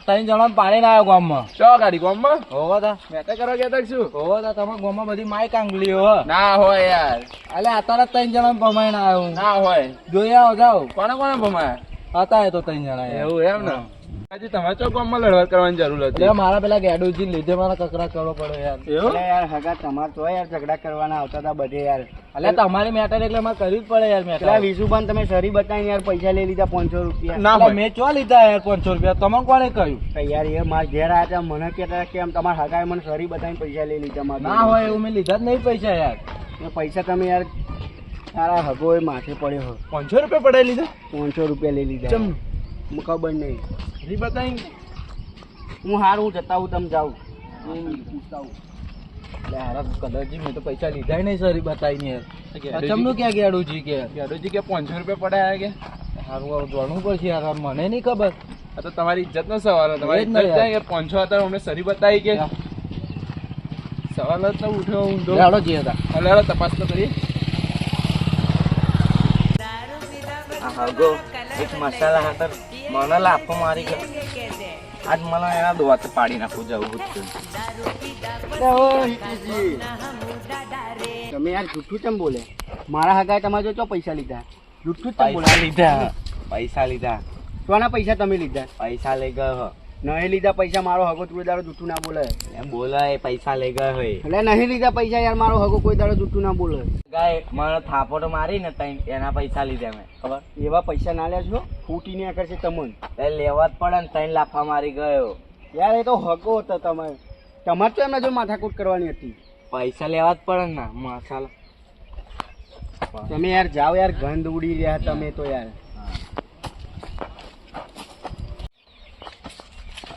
ત્રણ જણા પાણી ના આવ્યો ગામમાં. ચો ગાડી ગામમાં હોવો તા મેં કરવા ગયા શું હોવો તા તમારા ગામમાં બધી માય કાંગલીઓ હો. ના હોય યાર. અલે અત્યારે ત્રણ જણા ભમાઈ ના આવ્યો. ના હોય. જોઈ આવો જાઓ. કોને ભમાયા હતા એ તો ત્રણ જણા. એવું એમ ને. હજી તમારે ચો ગામમાં લડવા કરવાની જરૂર હતી. એટલે મારા પેલા ગેડુજી લીધે મારા કકરા કરવો પડે યાર. એવું યાર હગા તમારે તો યાર ઝઘડા કરવાના આવતા હતા બધે યાર. એટલે તમારી મેટર એટલે મારે કરવી જ પડે યાર. મેટર વિશુભાન તમે સરી બતાવીને યાર પૈસા લઈ લીધા 500 રૂપિયા. ના મેં ચો લીધા યાર 500 રૂપિયા. તમને કોણે કહ્યું? યાર એ મારા ઘેર આવ્યા હતા મને કહેતા કે એમ તમારા હગાએ મને સરી બતાવીને પૈસા લઈ લીધા. ના હોય એવું મેં લીધા જ નહીં પૈસા યાર. એ પૈસા તમે યાર તારા હગો એ માથે પડ્યો હોય. 500 રૂપિયા પડાવી લીધા. 500 રૂપિયા લઈ લીધા. ખબર નહીં સરી બતાવી. હું હારું જતા હું તમે જાઉં પૂછતા હું. એટલે હારા કલરજી મેં તો પૈસા લીધા નહીં સરી બતાવીને યાર. ચમનું ક્યાં ગેડુજી કે 500 રૂપિયા પડાયા કે હારું જોડવું પડશે યાર. મને નહીં ખબર. આ તો તમારી ઇજ્જત નો સવાલ. તમારી ઇજ્જત જાય કે 500 હતા અમને સરી બતાવી કે સવાલ જ તો ઉઠ્યો ઊંધો. હાલો જે હતા હાલો તપાસ તો કરી. હગો એક મસાલા હાથર મને લાફો મારી ગયો. આજ મને એના દોત પાડી નાખું જવું તમે યાર જૂઠું કેમ બોલે? મારા હગાએ તમારે જો પૈસા લીધા. જૂઠું કેમ બોલે? પૈસા લીધા. કોના પૈસા તમે લીધા? પૈસા લઈ ગયો. નહીં લીધા પૈસા મારો હગો કોઈ દાડો જૂઠું ના બોલે. એમ બોલે પૈસા લઈ ગયો હોય એટલે નહીં લીધા પૈસા યાર. મારો હગો કોઈ દાડો જૂઠું ના બોલે. ગાય મને થાપોટો મારી ને તઈ એના પૈસા લીધા મેં. ખબર એવા પૈસા ના લે છો ફૂટીને આગળ છે તમને લેવા જ પડે ને તઈ લાફા મારી ગયો યાર. એ તો હગો હતો તમારે. તમારે તો એમને જો માથાકૂટ કરવાની હતી. પૈસા લેવા જ પડે ને મસાલા. તમે યાર જાઓ યાર. ગંધ ઉડી રહ્યા તમે તો યાર.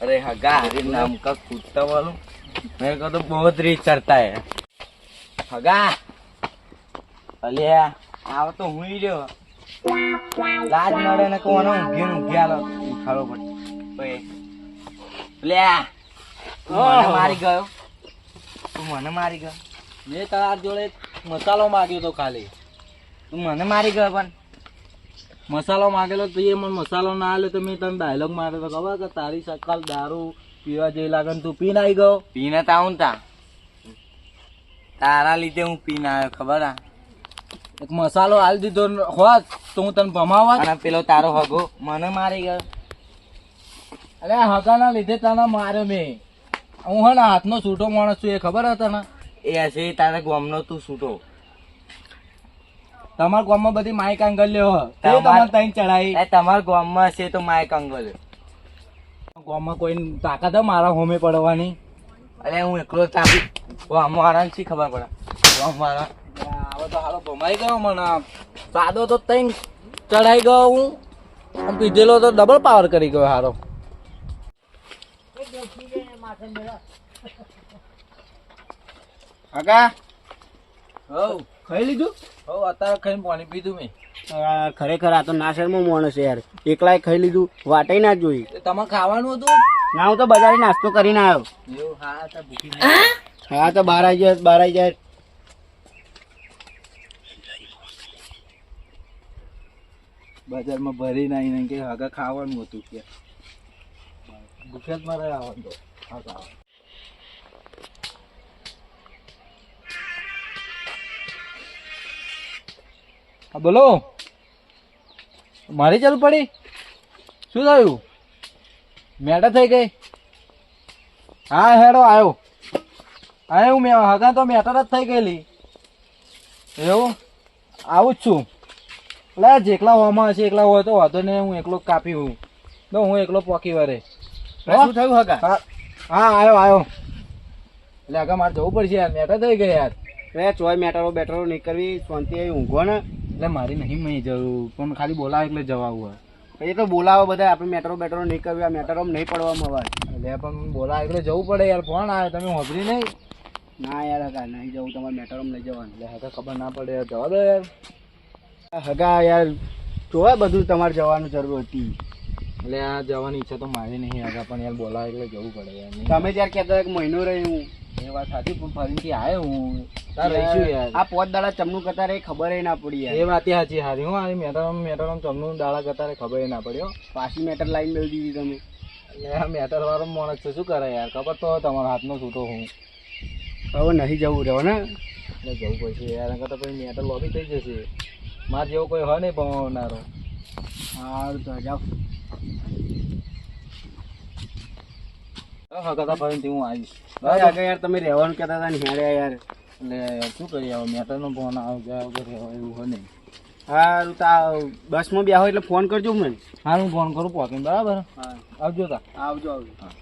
अरे हगा हरी नाम का कुत्ता वालों मेरे को तो बहुत रीच करता है हगा. अलिया आव तो हुई जो लाज नड़े ने कोनो ऊँघी ऊँघियालो उठाड़ो पड़े. લે મને મારી ગયો. તું મને મારી ગયો. મેં તારા જોડે મસાલો માંગ્યો તો ખાલી. તું મને મારી ગયો. પણ મસાલો માંગેલો તો એ મને મસાલો ના આલે તો મેં તને ડાયલોગ માર્યો તો ખબર કે તારી સકાલ દારૂ પીવા જેવી લાગે ને તું પીને આવી ગયો. પીને તો આવું તા તારા લીધે હું પીને આવ્યો. ખબર આ એક મસાલો હાલ દીધો હોત તો હું તને ભમાવત. અને પેલો તારો હગો મને મારી ગયો. અરે હગાના લીધે તને માર્યો મેં. હું હે ને હાથનો છૂટો માણસ છું એ ખબર હતા ને. એ હશે તારા ગામનો તું છૂટો. તમારા ગામમાં બધી માય કાંગલ્યો તમારે તઈ ચડાઈ. તમારા ગામમાં છે તો માય કાંગલ્યો. ગામમાં કોઈ તાકાત હે મારા હોમે પડવાની? અરે હું એકલો ચાપી અમારા શી ખબર પડે. અમારા હવે તો હાલો ભમાઈ ગયો મને. સાદો તો તઈ ચડાઈ ગયો હું. પીધેલો તો ડબલ પાવર કરી ગયો હારો. કાકા હવ ખાઈ લીધું? હવ અત્યારે ખાઈને પાણી પીધું મેં. ખરેખર આ તો નાસરમાં માણસ યાર. એકલાય ખાઈ લીધું વાટે ના જોઈ. તમારે ખાવાનું હતું? ના હું તો બજારે નાસ્તો કરીને આવ્યો. એવું? હા તો ભૂખી હા તો બહાર આવી જાય. બજારમાં ભરી નાઈ કે હગા ખાવાનું હતું કે ભૂખ્યા જ મારે આવવાનું તો. હા બોલો. મારી ચાલુ પડી? શું થયું? મેડા થઈ ગઈ? હા હેડો આવ્યો મેં હગા તો મેટર જ થઈ ગયેલી. એવું આવું જ છું. એટલે જેટલા હોમાં હશે એકલા હોય તો વાંધો નહીં. હું એકલો કાપી હું તો હું એકલો પોકી વરે. શું થયું હગા? હા આવ્યો. એટલે હગા મારે જવું પડશે યાર. મેટર થઈ ગઈ યાર. ચોય મેટરો નહીં કરવી. શાંતિ ઊંઘો ને. એટલે મારી નહીં મેં જરૂર પણ ખાલી બોલાવે એટલે જવાવું હોય. એ તો બોલાવો બધા. આપણે મેટરો નહીં કરવી. આ મેટરો નહીં પડવામાં અવાજ. એટલે પણ બોલાવે એટલે જવું પડે યાર. ફોન આવે તમે હોભરી નહીં? ના યાર હગા નહીં જવું. તમારે મેટરો નહીં જવાનું. એટલે હગા ખબર ના પડે યાર. જવા દો યાર. હગા યાર જોવા બધું તમારે જવાનું જરૂર હતી. એટલે આ જવાની ઈચ્છા તો મારી નહીં હગા પણ યાર બોલાવે એટલે જવું પડે યાર. તમે ત્યારે કહેતા કે મહિનો રહી હું એ વાત સાચી પણ ફરીથી આવ્યો હું તાર રહીશું યાર આ પોત દાડા ચમનું કરતા રે ખબર ના પડી યાર. એ વાત સાચી હારી હું આ મેટર ચમનું દાડા કરતા ખબર ના પડ્યો પાછી મેટર લાઈન મેળવી દીધી તમે. એટલે આ મેટર વાળો માણસ છે શું કરે યાર ખબર તો હોય તમારા હાથનો છૂટો હું હવે નહીં જવું રહ્યો ને. એટલે જવું પડશે યાર નકર તો પછી મેટર લોબી થઈ જશે માર જેવો કોઈ હોય નહીં પવાનારો સારું તો જાઓ. હકતા ફરીથી હું આવીશ ભાઈ આગળ યાર તમે રહેવાનું કહેતા હતા ને હેડ્યા યાર. એટલે શું કરીએ હવે મેટરનો ફોન આવે જાય વગર એવું હોય નહીં સારું તો બસમાં બેહો એટલે ફોન કરજો મને. હા હું ફોન કરું પહોંચીને બરાબર હા આવજો તા આવજો આવજો. હા